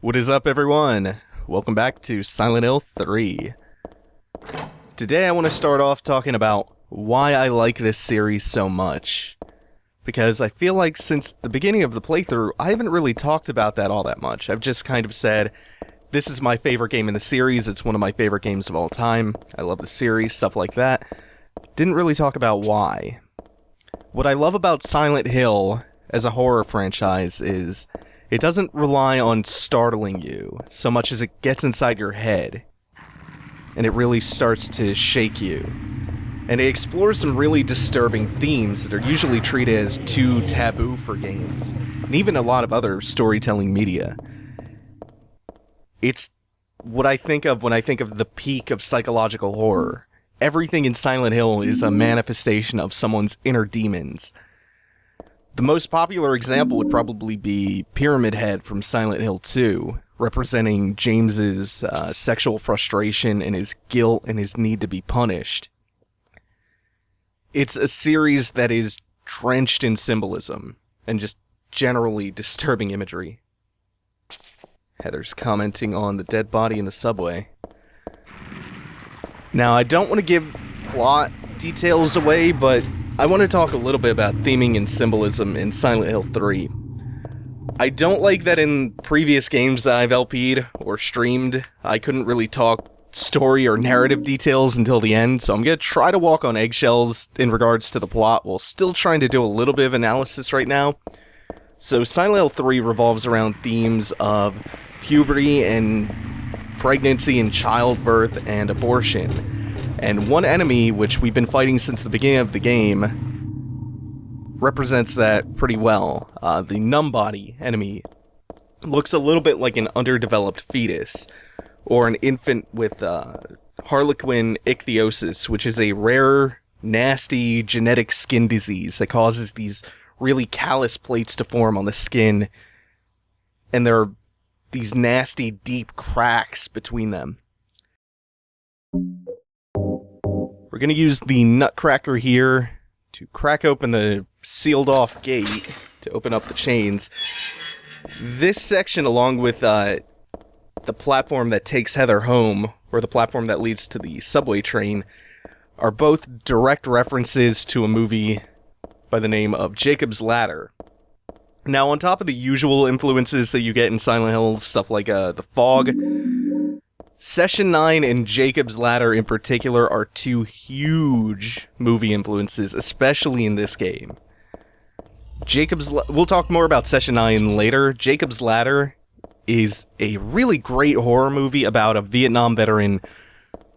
What is up, everyone? Welcome back to Silent Hill 3. Today I want to start off talking about why I like this series so much. Because I feel like since the beginning of the playthrough, I haven't really talked about that all that much. I've just kind of said, this is my favorite game in the series, it's one of my favorite games of all time, I love the series, stuff like that. Didn't really talk about why. What I love about Silent Hill as a horror franchise is it doesn't rely on startling you so much as it gets inside your head and it really starts to shake you. And it explores some really disturbing themes that are usually treated as too taboo for games, and even a lot of other storytelling media. It's what I think of when I think of the peak of psychological horror. Everything in Silent Hill is a manifestation of someone's inner demons. The most popular example would probably be Pyramid Head from Silent Hill 2, representing James's sexual frustration and his guilt and his need to be punished. It's a series that is drenched in symbolism and just generally disturbing imagery. Heather's commenting on the dead body in the subway. Now, I don't want to give plot details away, but I want to talk a little bit about theming and symbolism in Silent Hill 3. I don't like that in previous games that I've LP'd or streamed, I couldn't really talk story or narrative details until the end, so I'm going to try to walk on eggshells in regards to the plot while still trying to do a little bit of analysis right now. So Silent Hill 3 revolves around themes of puberty and pregnancy and childbirth and abortion. And one enemy, which we've been fighting since the beginning of the game, represents that pretty well. The numb body enemy looks a little bit like an underdeveloped fetus, or an infant with harlequin ichthyosis, which is a rare, nasty genetic skin disease that causes these really callous plates to form on the skin, and there are these nasty, deep cracks between them. We're going to use the nutcracker here to crack open the sealed-off gate to open up the chains. This section, along with the platform that takes Heather home, or the platform that leads to the subway train, are both direct references to a movie by the name of Jacob's Ladder. Now, on top of the usual influences that you get in Silent Hill, stuff like the fog, Session 9 and Jacob's Ladder in particular are two huge movie influences, especially in this game. We'll talk more about Session 9 later. Jacob's Ladder is a really great horror movie about a Vietnam veteran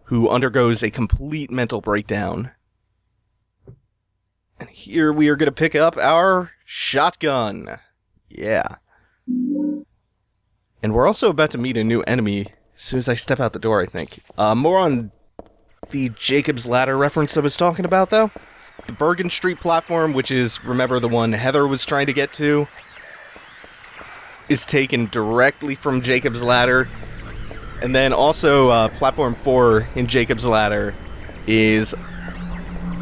who undergoes a complete mental breakdown. And here we are going to pick up our shotgun. Yeah. And we're also about to meet a new enemy as soon as I step out the door, I think. More on the Jacob's Ladder reference I was talking about, though. The Bergen Street platform, which is, remember, the one Heather was trying to get to, is taken directly from Jacob's Ladder. And then also, Platform 4 in Jacob's Ladder is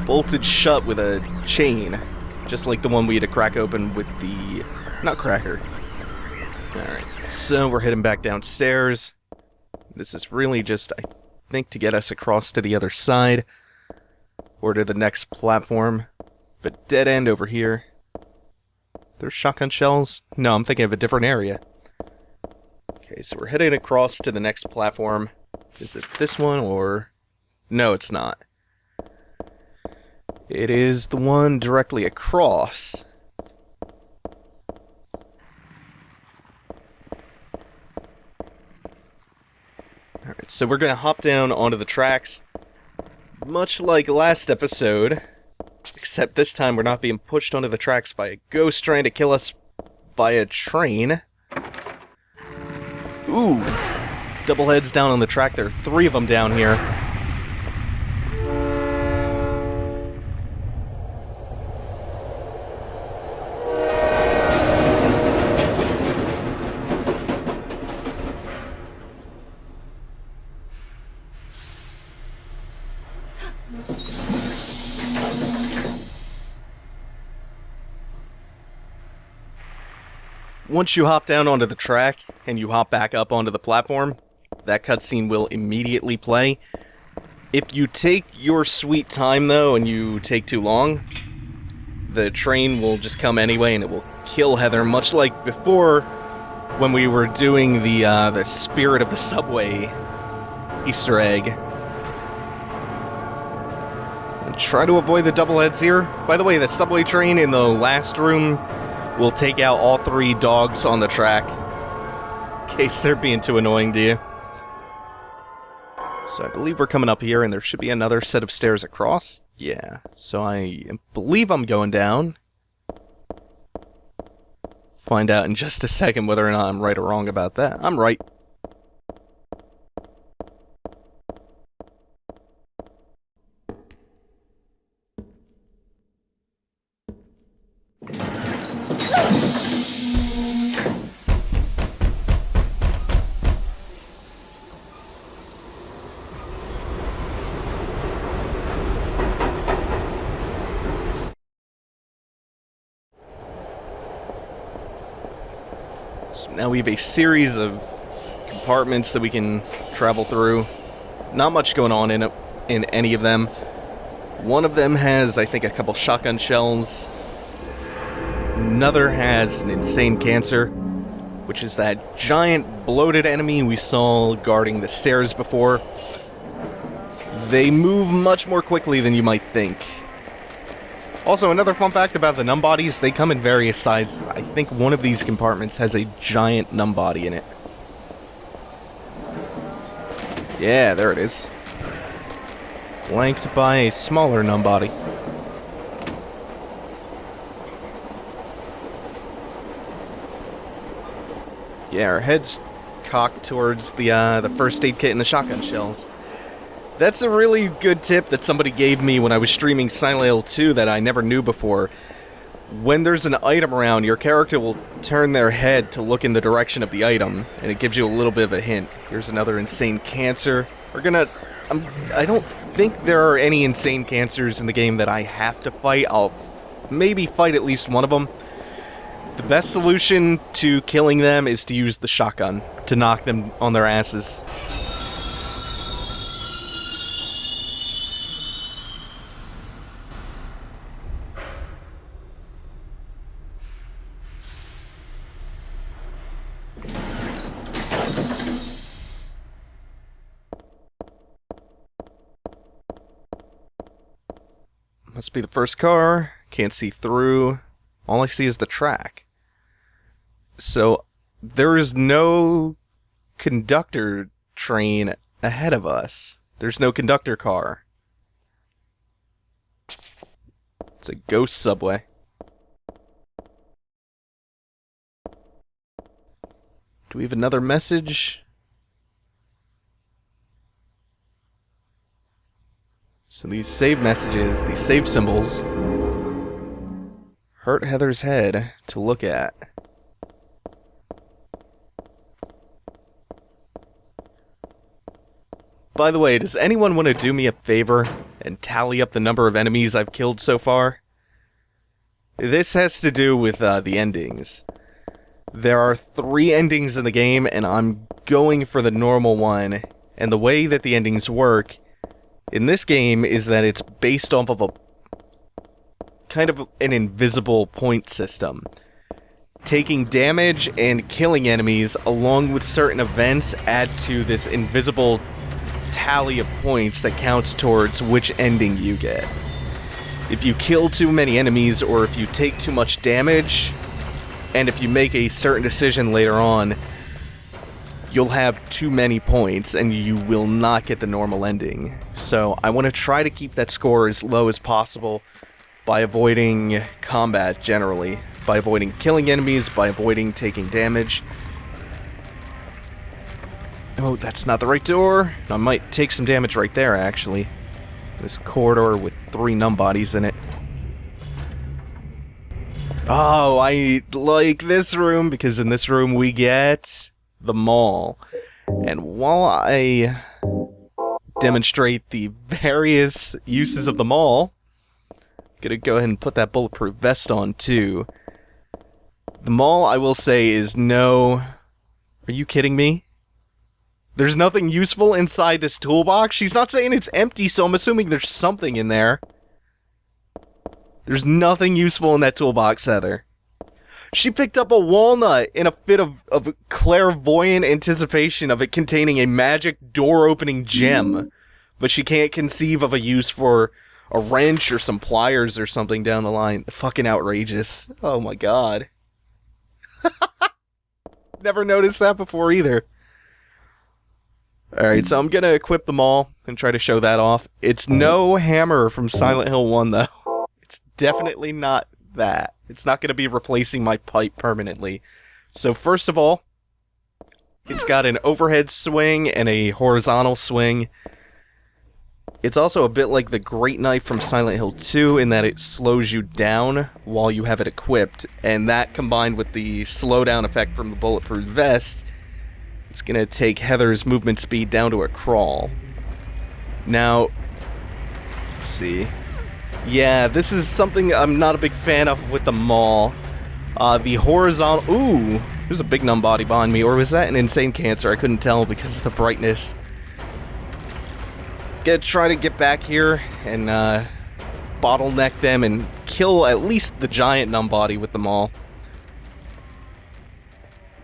bolted shut with a chain, just like the one we had to crack open with the nutcracker. Alright, so we're heading back downstairs. This is really just, I think, to get us across to the other side, or to the next platform. But dead end over here. There's shotgun shells? No, I'm thinking of a different area. Okay, so we're heading across to the next platform. Is it this one, or... No, it's not. It is the one directly across. Alright, so we're going to hop down onto the tracks. Much like last episode, except this time we're not being pushed onto the tracks by a ghost trying to kill us by a train. Ooh, double heads down on the track. There are 3 of them down here. once you hop down onto the track and you hop back up onto the platform, that cutscene will immediately play. If you take your sweet time, though, and you take too long, the train will just come anyway and it will kill Heather, much like before when we were doing the Spirit of the Subway Easter egg. And try to avoid the double heads here. By the way, the subway train in the last room will take out all 3 dogs on the track, in case they're being too annoying to you. So I believe we're coming up here, and there should be another set of stairs across. Yeah, so I believe I'm going down. Find out in just a second whether or not I'm right or wrong about that. I'm right. So now we have a series of compartments that we can travel through. Not much going on in any of them. One of them has, I think, a couple shotgun shells. Another has an insane cancer, which is that giant bloated enemy we saw guarding the stairs before. They move much more quickly than you might think. Also, another fun fact about the numb bodies, they come in various sizes. I think one of these compartments has a giant numb body in it. Yeah, there it is. Flanked by a smaller numb body. Yeah, our head's cocked towards the first aid kit and the shotgun shells. That's a really good tip that somebody gave me when I was streaming Silent Hill 2 that I never knew before. When there's an item around, your character will turn their head to look in the direction of the item, and it gives you a little bit of a hint. Here's another insane cancer. I don't think there are any insane cancers in the game that I have to fight. I'll maybe fight at least one of them. The best solution to killing them is to use the shotgun to knock them on their asses. Must be the first car. Can't see through. All I see is the track. So, there is no conductor train ahead of us. There's no conductor car. It's a ghost subway. Do we have another message? So these save messages, these save symbols, hurt Heather's head to look at. By the way, does anyone want to do me a favor and tally up the number of enemies I've killed so far? This has to do with the endings. There are 3 endings in the game, and I'm going for the normal one. And the way that the endings work in this game is that it's based off of a kind of an invisible point system. Taking damage and killing enemies along with certain events add to this invisible tally of points that counts towards which ending you get. If you kill too many enemies or if you take too much damage, and if you make a certain decision later on, you'll have too many points and you will not get the normal ending. So I want to try to keep that score as low as possible by avoiding combat generally, by avoiding killing enemies, by avoiding taking damage. Oh, that's not the right door. I might take some damage right there, actually. This corridor with 3 numb bodies in it. Oh, I like this room because in this room we get the mall. And while I demonstrate the various uses of the mall, I'm gonna go ahead and put that bulletproof vest on too. The mall, I will say, is no... Are you kidding me? There's nothing useful inside this toolbox? She's not saying it's empty, so I'm assuming there's something in there. There's nothing useful in that toolbox, Heather. She picked up a walnut in a fit of clairvoyant anticipation of it containing a magic door-opening gem. But she can't conceive of a use for a wrench or some pliers or something down the line. Fucking outrageous. Oh my god. Never noticed that before either. Alright, so I'm gonna equip them all and try to show that off. It's no hammer from Silent Hill 1, though. It's definitely not that. It's not gonna be replacing my pipe permanently. So first of all, it's got an overhead swing and a horizontal swing. It's also a bit like the Great Knife from Silent Hill 2 in that it slows you down while you have it equipped, and that combined with the slowdown effect from the Bulletproof Vest, it's going to take Heather's movement speed down to a crawl. Now, let's see. Yeah, this is something I'm not a big fan of with the Maul. The horizontal... Ooh, there's a big numb body behind me, or was that an insane cancer? I couldn't tell because of the brightness. Gonna try to get back here and bottleneck them and kill at least the giant numb body with the Maul.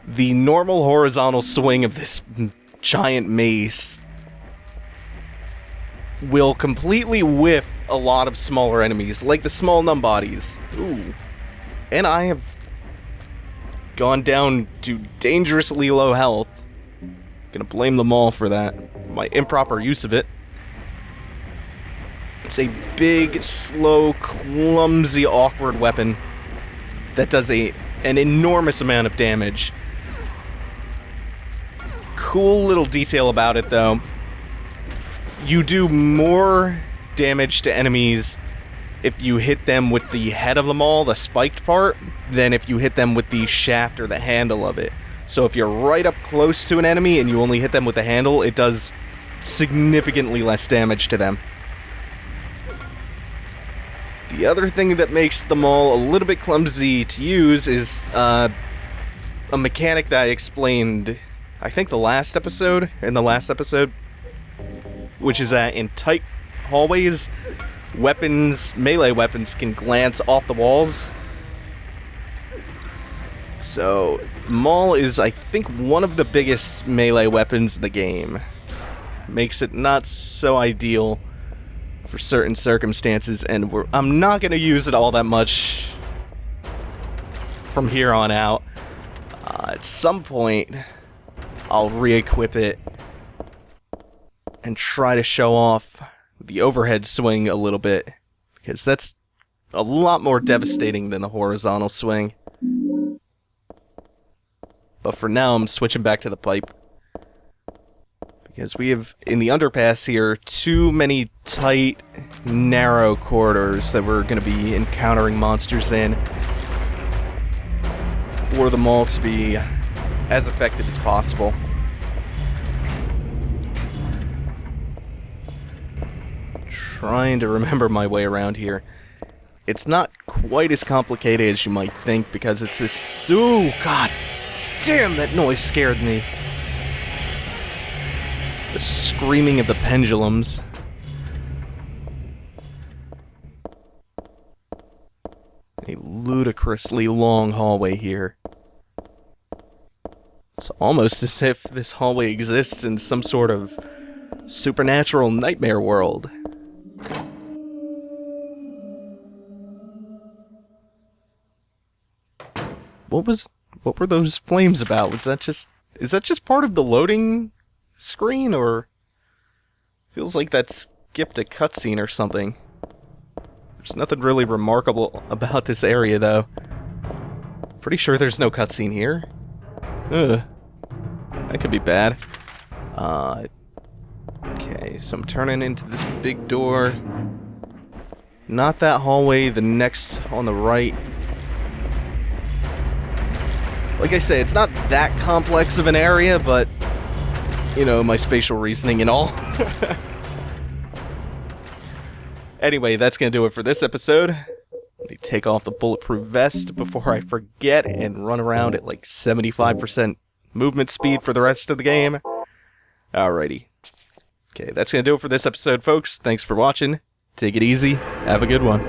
The normal horizontal swing of this giant mace will completely whiff a lot of smaller enemies, like the small numb bodies. Ooh. And I have gone down to dangerously low health. Gonna blame them all for that. My improper use of it. It's a big, slow, clumsy, awkward weapon that does an enormous amount of damage. Cool little detail about it, though. You do more damage to enemies if you hit them with the head of the maul, the spiked part, than if you hit them with the shaft or the handle of it. So if you're right up close to an enemy and you only hit them with the handle, it does significantly less damage to them. The other thing that makes the maul a little bit clumsy to use is a mechanic that I explained, I think in the last episode, which is that in tight hallways, melee weapons can glance off the walls. So, the maul is, I think, one of the biggest melee weapons in the game. Makes it not so ideal for certain circumstances, and I'm not going to use it all that much from here on out. At some point, I'll re-equip it and try to show off the overhead swing a little bit, because that's a lot more devastating than the horizontal swing. But for now, I'm switching back to the pipe, because we have, in the underpass here, too many tight, narrow corridors that we're going to be encountering monsters in for the maul to be as effective as possible. Trying to remember my way around here. It's not quite as complicated as you might think, because it's this... Ooh, god damn, that noise scared me. The screaming of the pendulums. A ludicrously long hallway here. It's almost as if this hallway exists in some sort of supernatural nightmare world. What were those flames about? Is that just part of the loading screen, or feels like that skipped a cutscene or something? There's nothing really remarkable about this area, though. Pretty sure there's no cutscene here. Ugh. That could be bad. Okay, so I'm turning into this big door. Not that hallway, the next on the right. Like I say, it's not that complex of an area, but, you know, my spatial reasoning and all. Anyway, that's going to do it for this episode. Let me take off the bulletproof vest before I forget and run around at like 75% movement speed for the rest of the game. Alrighty. Okay, that's gonna do it for this episode, folks. Thanks for watching. Take it easy. Have a good one.